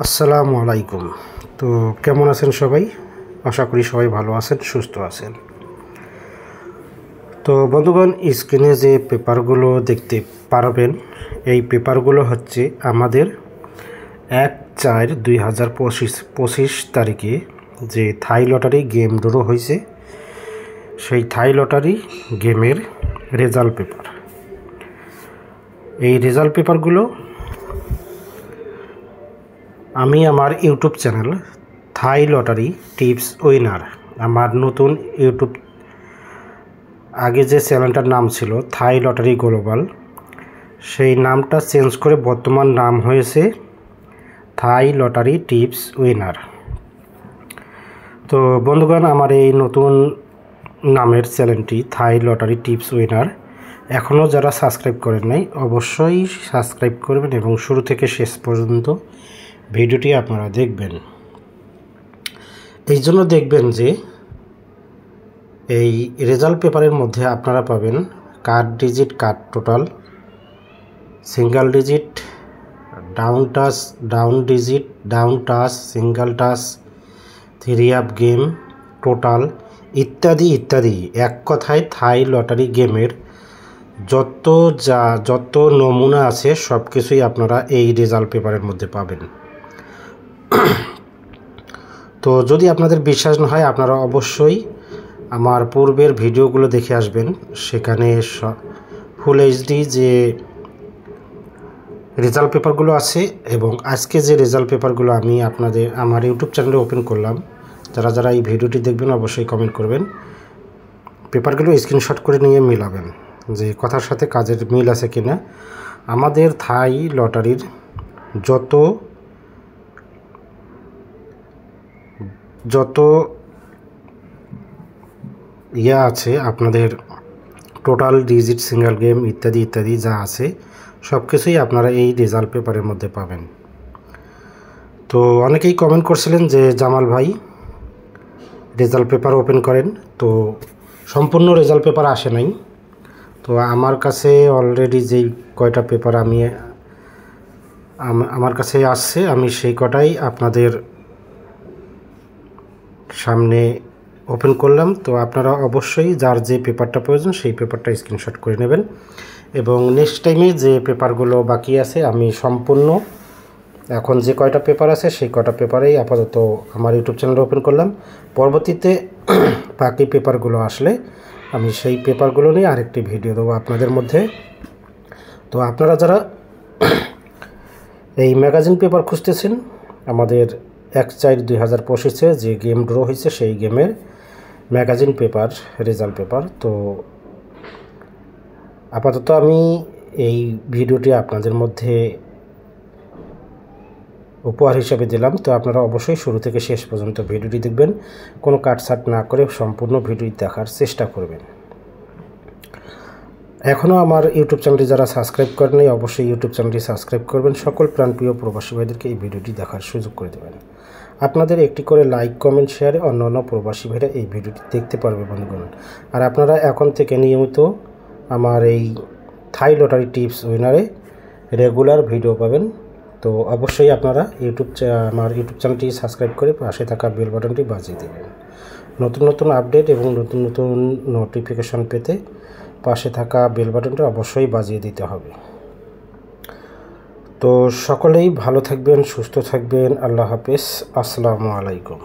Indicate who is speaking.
Speaker 1: আসসালামু আলাইকুম। তো কেমন আছেন সবাই? আশা করি সবাই ভালো আছেন, সুস্থ আছেন। তো বন্ধুগণ, স্ক্রিনে যে পেপারগুলো দেখতে পারবেন, এই পেপারগুলো হচ্ছে আমাদের 1/4/2025 তারিখে যে থাই লটারি গেম ড্র হয়েছে, সেই থাই লটারি গেমের রেজাল্ট পেপার। এই রেজাল্ট পেপারগুলো আমি আমার ইউটিউব চ্যানেল থাই লটারি টিপস উইনার, আমার নতুন ইউটিউব, আগে যে চ্যানেলটার নাম ছিল থাই লটারি গ্লোবাল, সেই নামটা চেঞ্জ করে বর্তমান নাম হয়েছে থাই লটারি টিপস উইনার। তো বন্ধুগণ, আমার এই নতুন নামের চ্যানেলটি থাই লটারি টিপস উইনার এখনও যারা সাবস্ক্রাইব করেন নাই, অবশ্যই সাবস্ক্রাইব করবেন এবং শুরু থেকে শেষ পর্যন্ত ভিডিওটি আপনারা দেখবেন। এই জন্য দেখবেন যে এই রেজাল্ট পেপারের মধ্যে আপনারা পাবেন card digit, card total, single digit, down touch, down digit, down touch, single touch, three up game, total ইত্যাদি ইত্যাদি। এক কথায় থাই লটারি গেমের যত নমুনা আছে সব কিছুই আপনারা এই রেজাল্ট পেপারের মধ্যে পাবেন। তো যদি আপনাদের বিশ্বাস না হয়, আপনারা অবশ্যই আমার পূর্বের ভিডিওগুলো দেখে আসবেন। সেখানে ফুল এইচডি যে রেজাল্ট পেপারগুলো আছে এবং আজকে যে রেজাল্ট পেপারগুলো আমি আমার ইউটিউব চ্যানেলে ওপেন করলাম, যারা যারা এই ভিডিওটি দেখবেন অবশ্যই কমেন্ট করবেন। পেপারগুলো স্ক্রিনশট করে নিয়ে মিলাবেন যে কথার সাথে কাজের মিল আছে কিনা। আমাদের থাই লটারির যত আছে, আপনাদের টোটাল ডিজিট, সিঙ্গেল গেম ইত্যাদি ইত্যাদি যা আছে সব কিছুই আপনারা এই রেজাল্ট পেপারের মধ্যে পাবেন। তো অনেকেই কমেন্ট করছিলেন যে জামাল ভাই রেজাল্ট পেপার ওপেন করেন, তো সম্পূর্ণ রেজাল্ট পেপার আসে নাই। তো আমার কাছে অলরেডি যেই কয়টা পেপার আমার কাছে আসছে, আমি সেই কটাই আপনাদের সামনে ওপেন করলাম। তো আপনারা অবশ্যই যার যে পেপারটা প্রয়োজন সেই পেপারটা স্ক্রিনশট করে নেবেন এবং নেক্সট টাইমে যে পেপারগুলো বাকি আছে, আমি সম্পূর্ণ এখন যে কয়টা পেপার আছে সেই কয়টা পেপারেই আপাতত আমার ইউটিউব চ্যানেলে ওপেন করলাম। পরবর্তীতে বাকি পেপারগুলো আসলে আমি সেই পেপারগুলো নিয়ে আরেকটি ভিডিও দেবো আপনাদের মধ্যে। তো আপনারা যারা এই ম্যাগাজিন পেপার খুঁজতেছেন, আমাদের 1/4/2025 যে গেম ড্র হয়েছে সেই গেমের ম্যাগাজিন পেপার, রেজাল্ট পেপার, তো আপাতত আমি এই ভিডিওটি আপনাদের মধ্যে উপহার হিসাবে দিলাম। তো আপনারা অবশ্যই শুরু থেকে শেষ পর্যন্ত ভিডিওটি দেখবেন, কোনো কাটছাট না করে সম্পূর্ণ ভিডিওটি দেখার চেষ্টা করবেন। এখনও আমার ইউটিউব চ্যানেলটি যারা সাবস্ক্রাইব করেন নাই, অবশ্যই ইউটিউব চ্যানেলটি সাবস্ক্রাইব করবেন। সকল প্রাণপ্রিয় প্রবাসী ভাইদেরকে এই ভিডিওটি দেখার সুযোগ করে দেবেন। আপনাদের একটি করে লাইক, কমেন্ট, শেয়ারে অন্য প্রবাসী ভাইরা এই ভিডিওটি দেখতে পারবে বন্ধুগণ। আর আপনারা এখন থেকে নিয়মিত আমার এই থাই লটারি টিপস উইনারে রেগুলার ভিডিও পাবেন। তো অবশ্যই আপনারা আমার ইউটিউব চ্যানেলটি সাবস্ক্রাইব করে পাশে থাকা বেল বাটনটি বাজিয়ে দেবেন। নতুন নতুন আপডেট এবং নতুন নতুন নোটিফিকেশন পেতে পাশে থাকা বেল বাটনটা অবশ্যই বাজিয়ে দিতে হবে। তো সকলেই ভালো থাকবেন, সুস্থ থাকবেন। আল্লাহ হাফেজ। আসসালামু আলাইকুম।